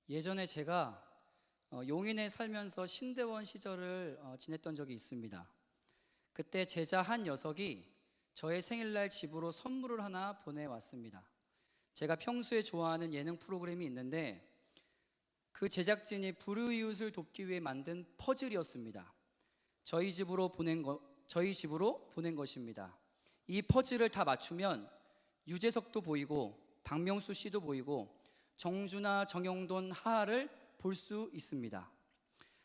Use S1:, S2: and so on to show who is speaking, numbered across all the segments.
S1: 예전에 제가 용인에 살면서 신대원 시절을 지냈던 적이 있습니다. 그때 제자 한 녀석이 저의 생일날 집으로 선물을 하나 보내왔습니다. 제가 평소에 좋아하는 예능 프로그램이 있는데 그 제작진이 불우이웃을 돕기 위해 만든 퍼즐이었습니다. 저희 집으로 보낸 것입니다. 이 퍼즐을 다 맞추면 유재석도 보이고 박명수 씨도 보이고 정준하, 정영돈, 하하를 볼 수 있습니다.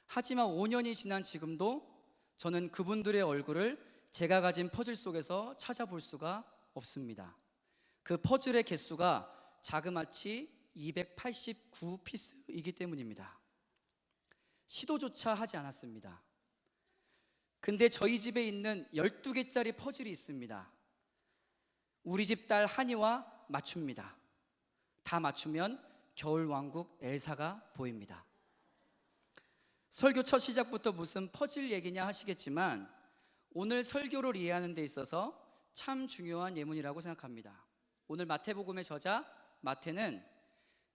S1: 하지만 5년이 지난 지금도 저는 그분들의 얼굴을 제가 가진 퍼즐 속에서 찾아볼 수가 없습니다. 그 퍼즐의 개수가 자그마치 289피스이기 때문입니다. 시도조차 하지 않았습니다. 근데 저희 집에 있는 12개짜리 퍼즐이 있습니다. 우리 집 딸 한이와 맞춥니다. 다 맞추면 겨울왕국 엘사가 보입니다. 설교 첫 시작부터 무슨 퍼즐 얘기냐 하시겠지만 오늘 설교를 이해하는 데 있어서 참 중요한 예문이라고 생각합니다. 오늘 마태복음의 저자 마태는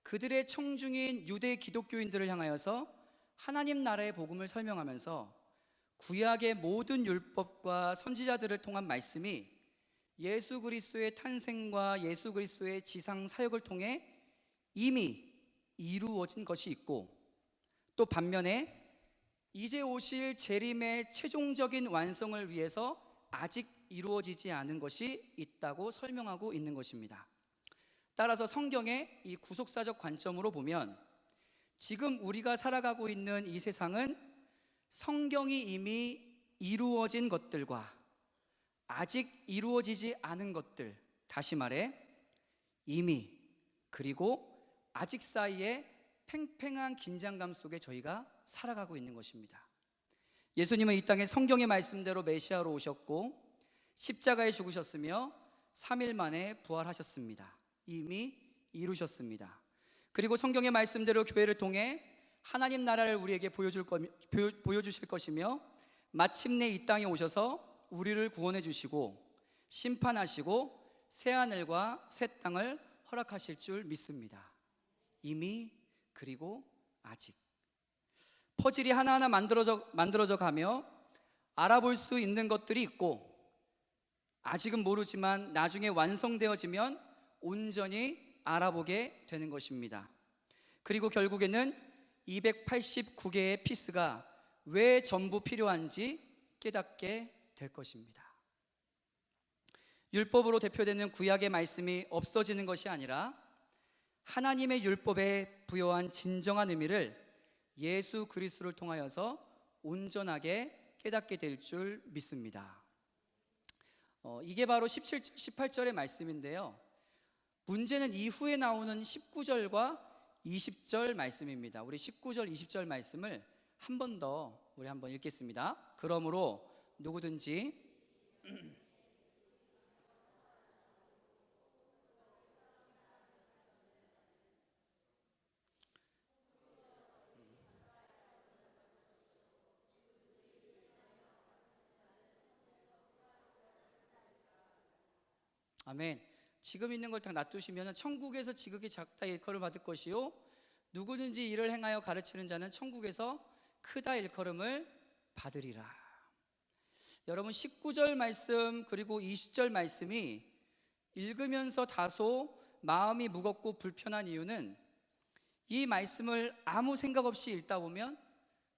S1: 그들의 청중인 유대 기독교인들을 향하여서 하나님 나라의 복음을 설명하면서 구약의 모든 율법과 선지자들을 통한 말씀이 예수 그리스도의 탄생과 예수 그리스도의 지상 사역을 통해 이미 이루어진 것이 있고, 또 반면에 이제 오실 재림의 최종적인 완성을 위해서 아직 이루어지지 않은 것이 있다고 설명하고 있는 것입니다. 따라서 성경의 이 구속사적 관점으로 보면 지금 우리가 살아가고 있는 이 세상은 성경이 이미 이루어진 것들과 아직 이루어지지 않은 것들, 다시 말해 이미 그리고 아직 사이에 팽팽한 긴장감 속에 저희가 살아가고 있는 것입니다. 예수님은 이 땅에 성경의 말씀대로 메시아로 오셨고 십자가에 죽으셨으며 3일 만에 부활하셨습니다. 이미 이루셨습니다. 그리고 성경의 말씀대로 교회를 통해 하나님 나라를 우리에게 보여주실 것이며 마침내 이 땅에 오셔서 우리를 구원해 주시고 심판하시고 새하늘과 새 땅을 허락하실 줄 믿습니다. 이미 그리고 아직. 퍼즐이 하나하나 만들어져 가며 알아볼 수 있는 것들이 있고 아직은 모르지만 나중에 완성되어지면 온전히 알아보게 되는 것입니다. 그리고 결국에는 289개의 피스가 왜 전부 필요한지 깨닫게 될 것입니다. 율법으로 대표되는 구약의 말씀이 없어지는 것이 아니라 하나님의 율법에 부여한 진정한 의미를 예수 그리스도를 통하여서 온전하게 깨닫게 될 줄 믿습니다. 이게 바로 17절, 18절의 말씀인데요. 문제는 이후에 나오는 19절과 20절 말씀입니다. 우리 19절, 20절 말씀을 한 번 더 우리 한번 읽겠습니다. 그러므로 누구든지 아멘. 지금 있는 걸 다 놔두시면 천국에서 지극히 작다 일컬음 받을 것이요 누구든지 이를 행하여 가르치는 자는 천국에서 크다 일컬음을 받으리라. 여러분 19절 말씀 그리고 20절 말씀이 읽으면서 다소 마음이 무겁고 불편한 이유는 이 말씀을 아무 생각 없이 읽다 보면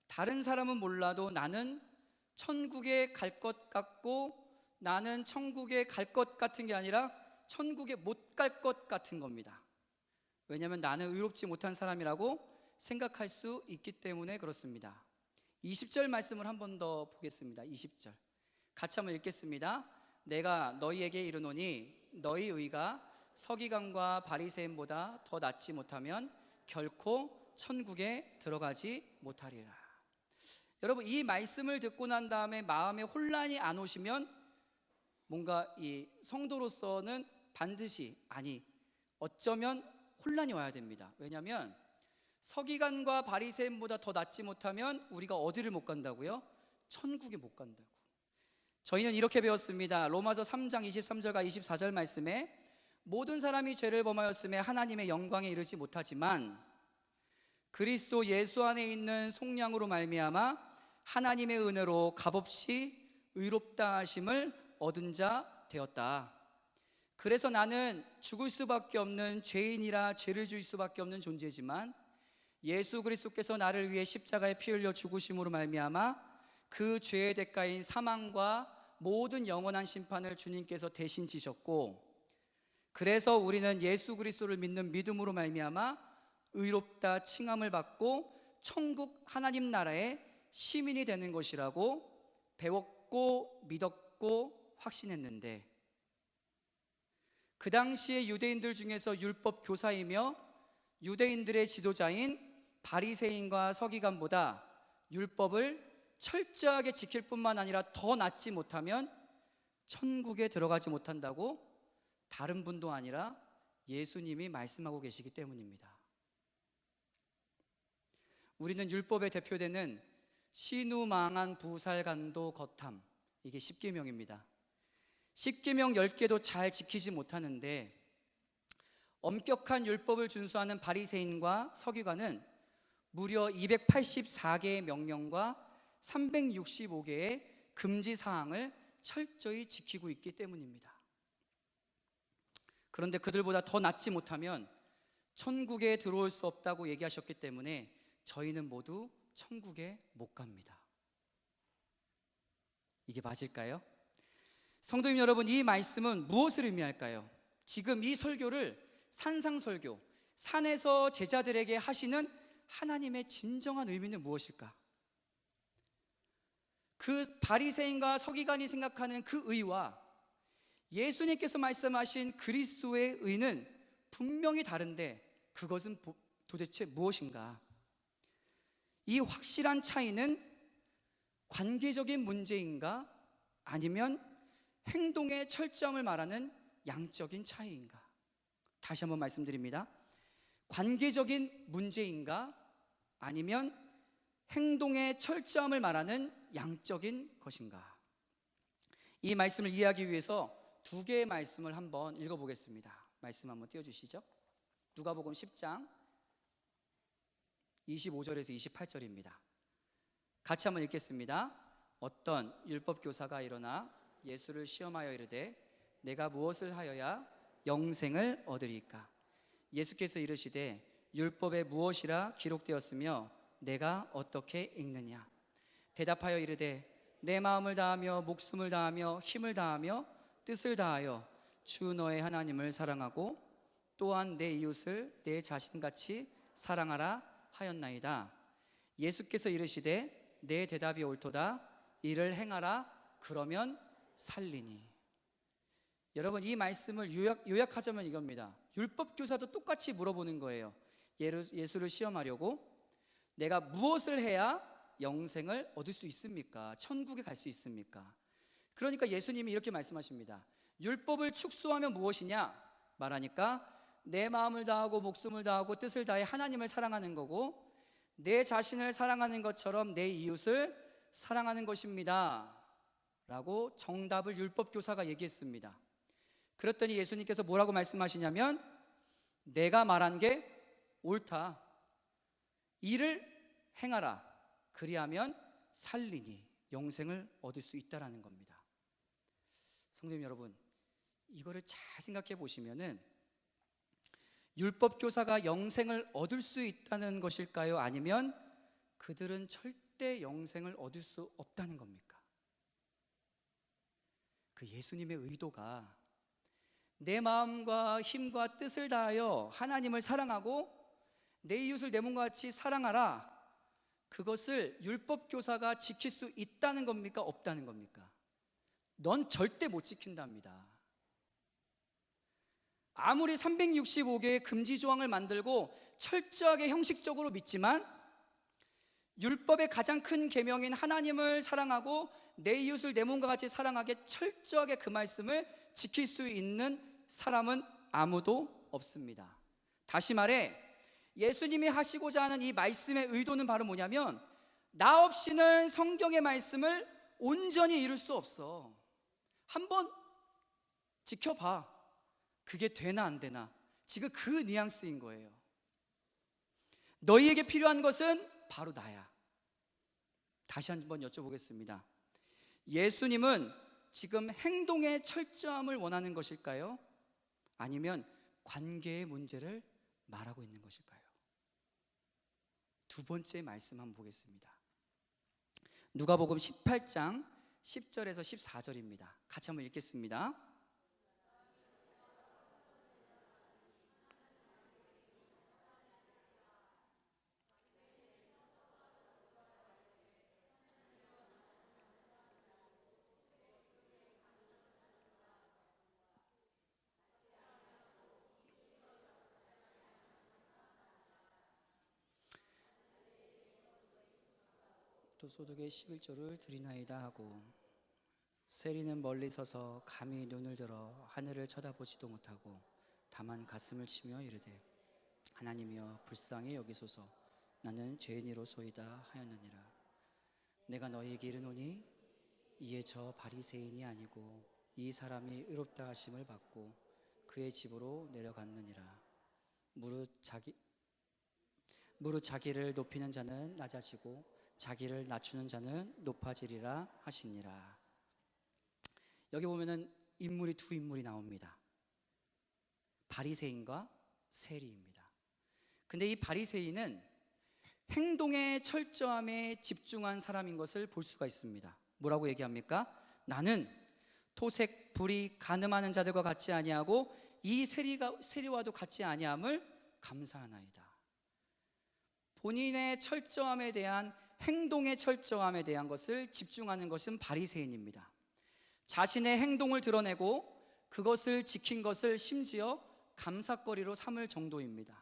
S1: 다른 사람은 몰라도 나는 천국에 갈 것 같고 나는 천국에 갈 것 같은 게 아니라 천국에 못 갈 것 같은 겁니다. 왜냐하면 나는 의롭지 못한 사람이라고 생각할 수 있기 때문에 그렇습니다. 20절 말씀을 한 번 더 보겠습니다. 20절 같이 한번 읽겠습니다. 내가 너희에게 이르노니 너희 의가 서기관과 바리새인보다 더 낫지 못하면 결코 천국에 들어가지 못하리라. 여러분 이 말씀을 듣고 난 다음에 마음에 혼란이 안 오시면 뭔가 이 성도로서는 반드시 어쩌면 혼란이 와야 됩니다. 왜냐하면 서기관과 바리새인보다 더 낫지 못하면 우리가 어디를 못 간다고요? 천국에 못 간다고. 저희는 이렇게 배웠습니다. 로마서 3장 23절과 24절 말씀에 모든 사람이 죄를 범하였음에 하나님의 영광에 이르지 못하지만 그리스도 예수 안에 있는 속량으로 말미암아 하나님의 은혜로 값없이 의롭다 하심을 얻은 자 되었다. 그래서 나는 죽을 수밖에 없는 죄인이라 죄를 지을 수밖에 없는 존재지만 예수 그리스도께서 나를 위해 십자가에 피 흘려 죽으심으로 말미암아 그 죄의 대가인 사망과 모든 영원한 심판을 주님께서 대신 지셨고, 그래서 우리는 예수 그리스도를 믿는 믿음으로 말미암아 의롭다 칭함을 받고 천국 하나님 나라의 시민이 되는 것이라고 배웠고 믿었고 확신했는데, 그 당시에 유대인들 중에서 율법 교사이며 유대인들의 지도자인 바리새인과 서기관보다 율법을 철저하게 지킬 뿐만 아니라 더 낫지 못하면 천국에 들어가지 못한다고 다른 분도 아니라 예수님이 말씀하고 계시기 때문입니다. 우리는 율법에 대표되는 신우망한 부살간도 거탐, 이게 십계명입니다. 십계명 10개도 잘 지키지 못하는데 엄격한 율법을 준수하는 바리새인과 서기관은 무려 284개의 명령과 365개의 금지 사항을 철저히 지키고 있기 때문입니다. 그런데 그들보다 더 낫지 못하면 천국에 들어올 수 없다고 얘기하셨기 때문에 저희는 모두 천국에 못 갑니다. 이게 맞을까요? 성도님 여러분, 이 말씀은 무엇을 의미할까요? 지금 이 설교를 산상설교, 산에서 제자들에게 하시는 하나님의 진정한 의미는 무엇일까? 그 바리새인과 서기관이 생각하는 그 의와 예수님께서 말씀하신 그리스도의 의는 분명히 다른데 그것은 도대체 무엇인가? 이 확실한 차이는 관계적인 문제인가? 아니면 행동의 철저함을 말하는 양적인 차이인가? 다시 한번 말씀드립니다. 관계적인 문제인가? 아니면 행동의 철저함을 말하는 양적인 것인가? 이 말씀을 이해하기 위해서 두 개의 말씀을 한번 읽어보겠습니다. 말씀 한번 띄워주시죠. 누가복음 10장 25절에서 28절입니다. 같이 한번 읽겠습니다. 어떤 율법교사가 일어나 예수를 시험하여 이르되 내가 무엇을 하여야 영생을 얻으리까? 예수께서 이르시되 율법에 무엇이라 기록되었으며 내가 어떻게 읽느냐? 대답하여 이르되 내 마음을 다하며 목숨을 다하며 힘을 다하며 뜻을 다하여 주 너의 하나님을 사랑하고 또한 내 이웃을 내 자신같이 사랑하라 하였나이다. 예수께서 이르시되 내 대답이 옳도다. 이를 행하라. 그러면 살리니. 여러분, 이 말씀을 요약하자면 이겁니다. 율법교사도 똑같이 물어보는 거예요. 예수를 시험하려고 내가 무엇을 해야 영생을 얻을 수 있습니까? 천국에 갈 수 있습니까? 그러니까 예수님이 이렇게 말씀하십니다. 율법을 축소하면 무엇이냐? 말하니까 내 마음을 다하고 목숨을 다하고 뜻을 다해 하나님을 사랑하는 거고 내 자신을 사랑하는 것처럼 내 이웃을 사랑하는 것입니다 라고 정답을 율법교사가 얘기했습니다. 그랬더니 예수님께서 뭐라고 말씀하시냐면 내가 말한 게 옳다. 이를 행하라. 그리하면 살리니 영생을 얻을 수 있다라는 겁니다. 성도님 여러분, 이거를 잘 생각해 보시면은 율법교사가 영생을 얻을 수 있다는 것일까요? 아니면 그들은 절대 영생을 얻을 수 없다는 겁니까? 그 예수님의 의도가 내 마음과 힘과 뜻을 다하여 하나님을 사랑하고 내 이웃을 내 몸과 같이 사랑하라. 그것을 율법교사가 지킬 수 있다는 겁니까? 없다는 겁니까? 넌 절대 못 지킨답니다. 아무리 365개의 금지 조항을 만들고 철저하게 형식적으로 믿지만 율법의 가장 큰 계명인 하나님을 사랑하고 내 이웃을 내 몸과 같이 사랑하게 철저하게 그 말씀을 지킬 수 있는 사람은 아무도 없습니다. 다시 말해 예수님이 하시고자 하는 이 말씀의 의도는 바로 뭐냐면 나 없이는 성경의 말씀을 온전히 이룰 수 없어. 한번 지켜봐. 그게 되나 안 되나. 지금 그 뉘앙스인 거예요. 너희에게 필요한 것은 바로 나야. 다시 한번 여쭤보겠습니다. 예수님은 지금 행동의 철저함을 원하는 것일까요? 아니면 관계의 문제를 말하고 있는 것일까요? 두 번째 말씀 한번 보겠습니다. 누가복음 18장 10절에서 14절입니다. 같이 한번 읽겠습니다. 또 소득의 11조를 드리나이다 하고 세리는 멀리 서서 감히 눈을 들어 하늘을 쳐다보지도 못하고 다만 가슴을 치며 이르되 하나님이여 불쌍히 여기소서 나는 죄인이로소이다 하였느니라. 내가 너희에게 이르노니 이에 저 바리새인이 아니고 이 사람이 의롭다 하심을 받고 그의 집으로 내려갔느니라. 무릇 자기를 높이는 자는 낮아지고 자기를 낮추는 자는 높아지리라 하시니라. 여기 보면은 두 인물이 나옵니다. 바리새인과 세리입니다. 근데 이 바리새인은 행동의 철저함에 집중한 사람인 것을 볼 수가 있습니다. 뭐라고 얘기합니까? 나는 토색, 불의, 간음하는 자들과 같지 아니하고 이 세리와도 같지 아니함을 감사하나이다. 본인의 철저함에 대한, 행동의 철저함에 대한 것을 집중하는 것은 바리새인입니다. 자신의 행동을 드러내고 그것을 지킨 것을 심지어 감사거리로 삼을 정도입니다.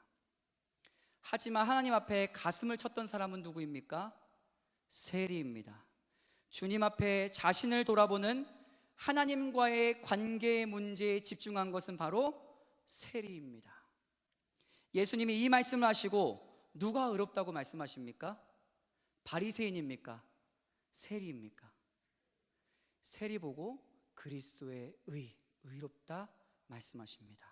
S1: 하지만 하나님 앞에 가슴을 쳤던 사람은 누구입니까? 세리입니다. 주님 앞에 자신을 돌아보는 하나님과의 관계의 문제에 집중한 것은 바로 세리입니다. 예수님이 이 말씀을 하시고 누가 의롭다고 말씀하십니까? 바리새인입니까? 세리입니까? 세리 보고 그리스도의 의롭다 말씀하십니다.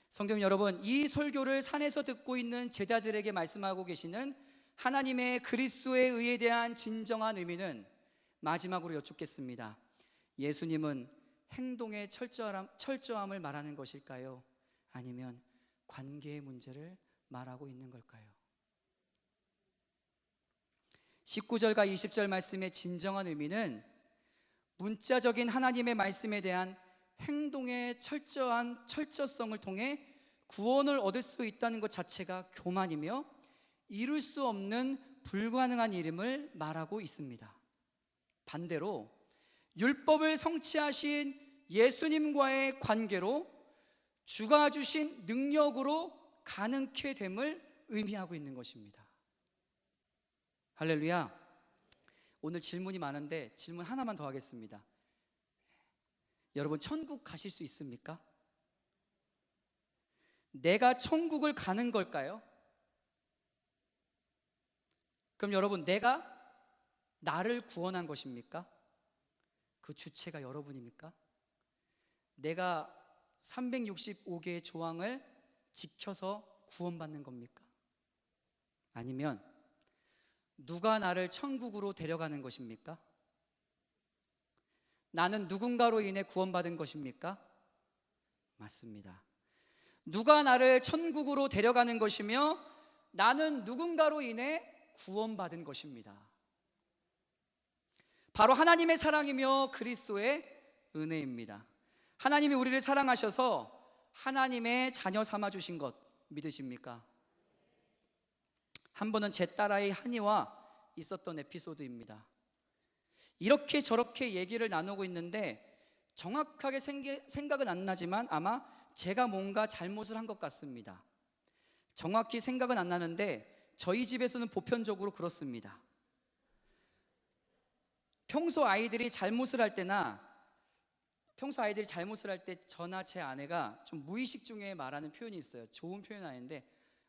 S1: 성도 여러분, 이 설교를 산에서 듣고 있는 제자들에게 말씀하고 계시는 하나님의 그리스도의 의에 대한 진정한 의미는 마지막으로 여쭙겠습니다. 예수님은 행동의 철저함을 말하는 것일까요? 아니면 관계의 문제를 말하고 있는 걸까요? 19절과 20절 말씀의 진정한 의미는 문자적인 하나님의 말씀에 대한 행동의 철저성을 통해 구원을 얻을 수 있다는 것 자체가 교만이며 이룰 수 없는 불가능한 일임을 말하고 있습니다. 반대로 율법을 성취하신 예수님과의 관계로 주가 주신 능력으로 가능케 됨을 의미하고 있는 것입니다. 할렐루야. 오늘 질문이 많은데 질문 하나만 더 하겠습니다. 여러분, 천국 가실 수 있습니까? 내가 천국을 가는 걸까요? 그럼 여러분, 내가 나를 구원한 것입니까? 그 주체가 여러분입니까? 내가 365개의 조항을 지켜서 구원받는 겁니까? 아니면 누가 나를 천국으로 데려가는 것입니까? 나는 누군가로 인해 구원받은 것입니까? 맞습니다. 누가 나를 천국으로 데려가는 것이며 나는 누군가로 인해 구원받은 것입니다. 바로 하나님의 사랑이며 그리스도의 은혜입니다. 하나님이 우리를 사랑하셔서 하나님의 자녀 삼아 주신 것 믿으십니까? 한 번은 제 딸아이 한이와 있었던 에피소드입니다. 이렇게 저렇게 얘기를 나누고 있는데 정확하게 생각은 안 나지만 아마 제가 뭔가 잘못을 한 것 같습니다. 정확히 생각은 안 나는데 저희 집에서는 보편적으로 그렇습니다. 평소 아이들이 잘못을 할 때 저나 제 아내가 좀 무의식 중에 말하는 표현이 있어요. 좋은 표현은 아닌데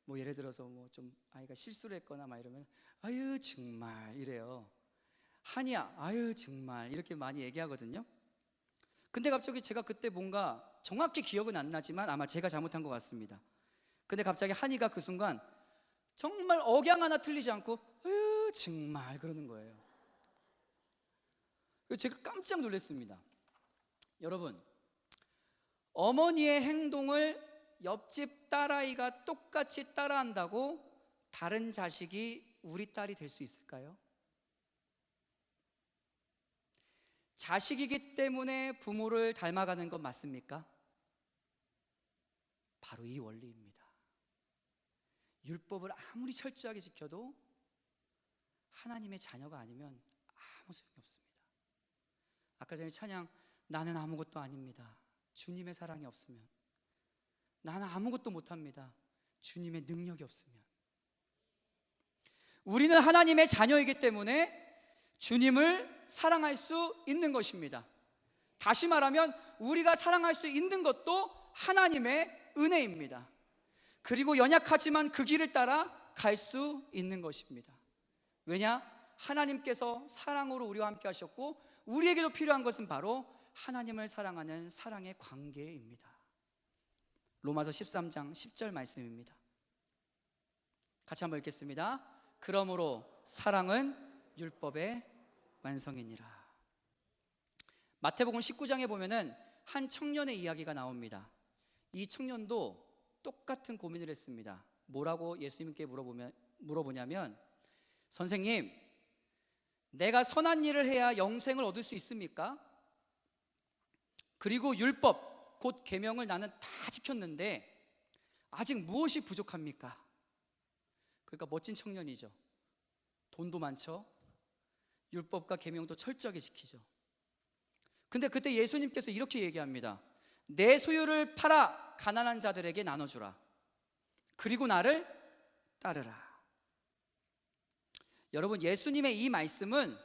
S1: 뭐 예를 들어서 뭐 좀 아이가 실수를 했거나 막 이러면 아유 정말 이래요. 한이야 아유 정말 이렇게 많이 얘기하거든요. 근데 갑자기 제가 그때 뭔가 정확히 기억은 안 나지만 아마 제가 잘못한 것 같습니다. 근데 갑자기 한이가 그 순간 정말 억양 하나 틀리지 않고 으 정말 그러는 거예요. 제가 깜짝 놀랐습니다. 여러분, 어머니의 행동을 옆집 딸아이가 똑같이 따라한다고 다른 자식이 우리 딸이 될 수 있을까요? 자식이기 때문에 부모를 닮아가는 건 맞습니까? 바로 이 원리입니다. 율법을 아무리 철저하게 지켜도 하나님의 자녀가 아니면 아무 소용이 없습니다. 아까 전에 찬양, 나는 아무것도 아닙니다. 주님의 사랑이 없으면. 나는 아무것도 못합니다. 주님의 능력이 없으면. 우리는 하나님의 자녀이기 때문에 주님을 사랑할 수 있는 것입니다. 다시 말하면 우리가 사랑할 수 있는 것도 하나님의 은혜입니다. 그리고 연약하지만 그 길을 따라 갈 수 있는 것입니다. 왜냐? 하나님께서 사랑으로 우리와 함께 하셨고 우리에게도 필요한 것은 바로 하나님을 사랑하는 사랑의 관계입니다. 로마서 13장 10절 말씀입니다. 같이 한번 읽겠습니다. 그러므로 사랑은 율법의 완성이니라. 마태복음 19장에 보면은 한 청년의 이야기가 나옵니다. 이 청년도 똑같은 고민을 했습니다. 뭐라고 예수님께 물어보냐면, 선생님, 내가 선한 일을 해야 영생을 얻을 수 있습니까? 그리고 율법, 곧 계명을 나는 다 지켰는데 아직 무엇이 부족합니까? 그러니까 멋진 청년이죠. 돈도 많죠. 율법과 계명도 철저하게 지키죠. 근데 그때 예수님께서 이렇게 얘기합니다. 내 소유를 팔아 가난한 자들에게 나눠주라. 그리고 나를 따르라. 여러분, 예수님의 이 말씀은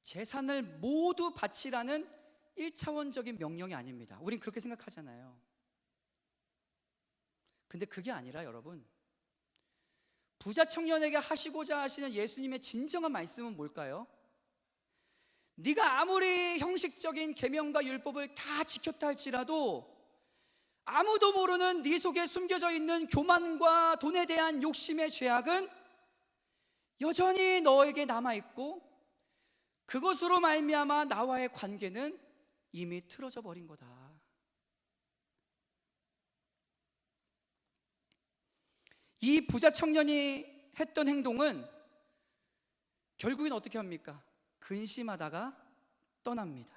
S1: 재산을 모두 바치라는 1차원적인 명령이 아닙니다. 우린 그렇게 생각하잖아요. 근데 그게 아니라 여러분, 부자 청년에게 하시고자 하시는 예수님의 진정한 말씀은 뭘까요? 네가 아무리 형식적인 계명과 율법을 다 지켰다 할지라도 아무도 모르는 네 속에 숨겨져 있는 교만과 돈에 대한 욕심의 죄악은 여전히 너에게 남아있고 그것으로 말미암아 나와의 관계는 이미 틀어져 버린 거다. 이 부자 청년이 했던 행동은 결국엔 어떻게 합니까? 근심하다가 떠납니다.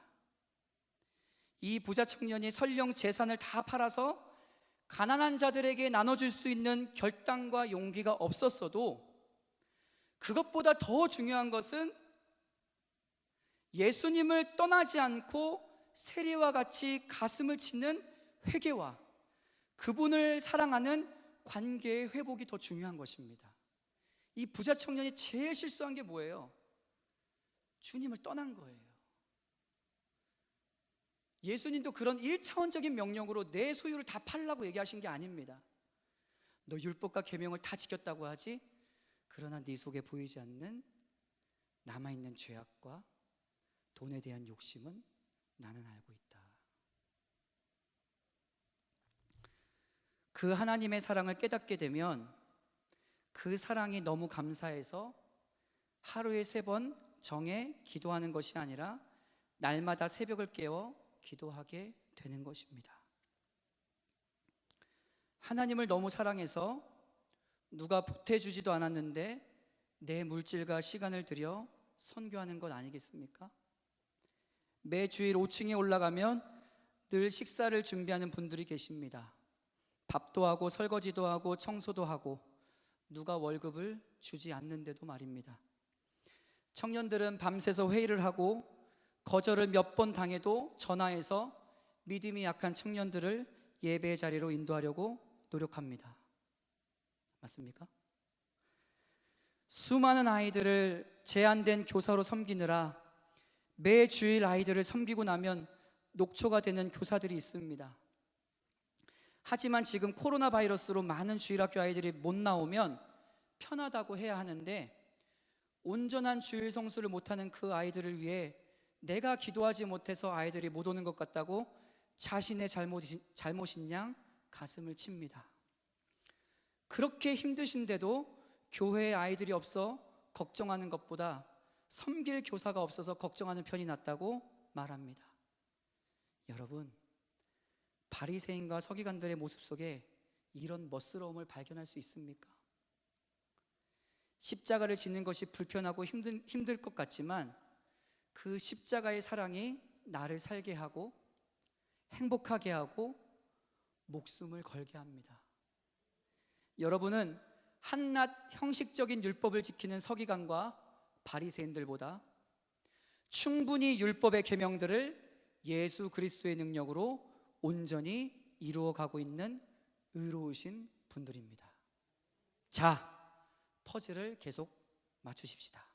S1: 이 부자 청년이 설령 재산을 다 팔아서 가난한 자들에게 나눠줄 수 있는 결단과 용기가 없었어도 그것보다 더 중요한 것은 예수님을 떠나지 않고 세리와 같이 가슴을 치는 회개와 그분을 사랑하는 관계의 회복이 더 중요한 것입니다. 이 부자 청년이 제일 실수한 게 뭐예요? 주님을 떠난 거예요. 예수님도 그런 1차원적인 명령으로 내 소유를 다 팔라고 얘기하신 게 아닙니다. 너 율법과 계명을 다 지켰다고 하지? 그러나 네 속에 보이지 않는 남아있는 죄악과 돈에 대한 욕심은 나는 알고 있다. 그 하나님의 사랑을 깨닫게 되면 그 사랑이 너무 감사해서 하루에 3번 정해 기도하는 것이 아니라 날마다 새벽을 깨워 기도하게 되는 것입니다. 하나님을 너무 사랑해서 누가 보태주지도 않았는데 내 물질과 시간을 들여 선교하는 것 아니겠습니까? 매 주일 5층에 올라가면 늘 식사를 준비하는 분들이 계십니다. 밥도 하고 설거지도 하고 청소도 하고 누가 월급을 주지 않는데도 말입니다. 청년들은 밤새서 회의를 하고 거절을 몇 번 당해도 전화해서 믿음이 약한 청년들을 예배의 자리로 인도하려고 노력합니다. 맞습니까? 수많은 아이들을 제한된 교사로 섬기느라 매 주일 아이들을 섬기고 나면 녹초가 되는 교사들이 있습니다. 하지만 지금 코로나 바이러스로 많은 주일학교 아이들이 못 나오면 편하다고 해야 하는데 온전한 주일 성수를 못하는 그 아이들을 위해 내가 기도하지 못해서 아이들이 못 오는 것 같다고 자신의 잘못인 양 가슴을 칩니다. 그렇게 힘드신데도 교회에 아이들이 없어 걱정하는 것보다 섬길 교사가 없어서 걱정하는 편이 낫다고 말합니다. 여러분, 바리새인과 서기관들의 모습 속에 이런 멋스러움을 발견할 수 있습니까? 십자가를 짓는 것이 불편하고 힘들 것 같지만 그 십자가의 사랑이 나를 살게 하고 행복하게 하고 목숨을 걸게 합니다. 여러분은 한낱 형식적인 율법을 지키는 서기관과 바리새인들보다 충분히 율법의 계명들을 예수 그리스도의 능력으로 온전히 이루어가고 있는 의로우신 분들입니다. 자, 퍼즐을 계속 맞추십시다.